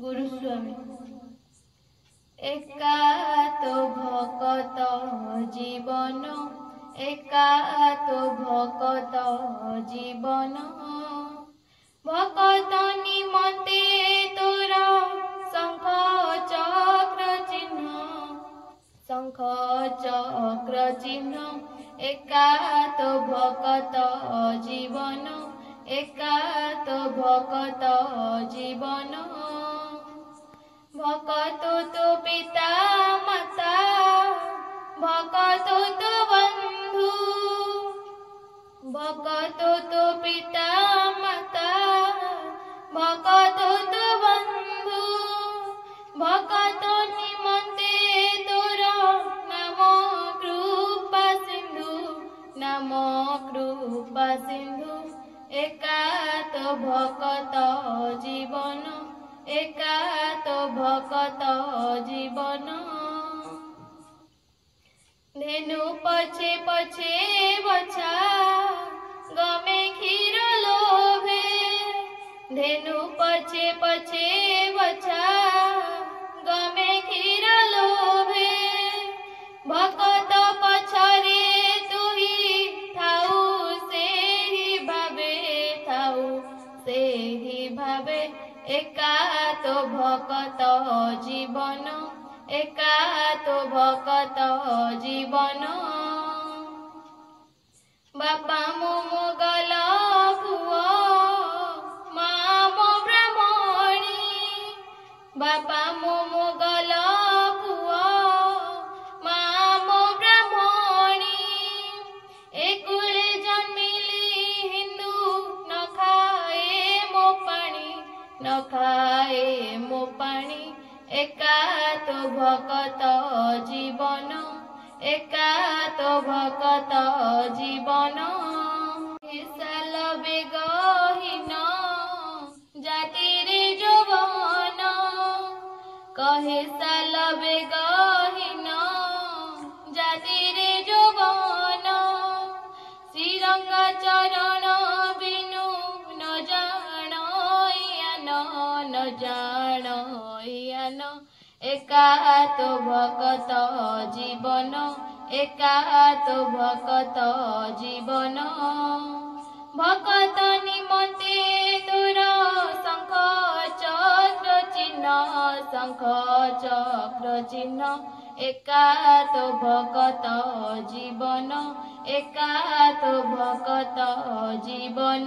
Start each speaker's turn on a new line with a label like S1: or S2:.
S1: गुरुस्वामी एका तो भकत जीवन एका तो भकत जीवन भकत निमंते तोर शंख चक्र चिन्ह एका तो भकत जीवन एका तो भकत जीवन भकत तो पिता माता भकत तो बंधु भकत तो पिता माता भकत तो बंधु भकत निमंते तोर नाम कृपा सिंधु एका तो भकत जीवन एका तो भकत जीवन धेनु पछे पछे बछा गमे क्षीर लोभे धेनु पछे पछे बछा गमे क्षीर लोभे भकत पछरे तुही थाऊ से ही भावे एका तो भकत जीवन एका तो भकत जीवन बापा मो मोगल पुआ माँ मो ब्राह्मणी बापा मो मोगल पुआ माँ मो ब्राह्मणी एकुले जन्मिली हिंदू न खाए मो पानी एका तो भकत जीवन एका तो भकत जीवन साल बेगहीन जाति रे जवान कहे साल बेगहीन जाति रे जवान श्रीरंग चरण बिनु न जान एका तो भकत जीवन एका तो भकत जीवन भकत निमंते तोर शंख चक्र चिन्ह एका तो भकत जीवन एका तो भकत जीवन।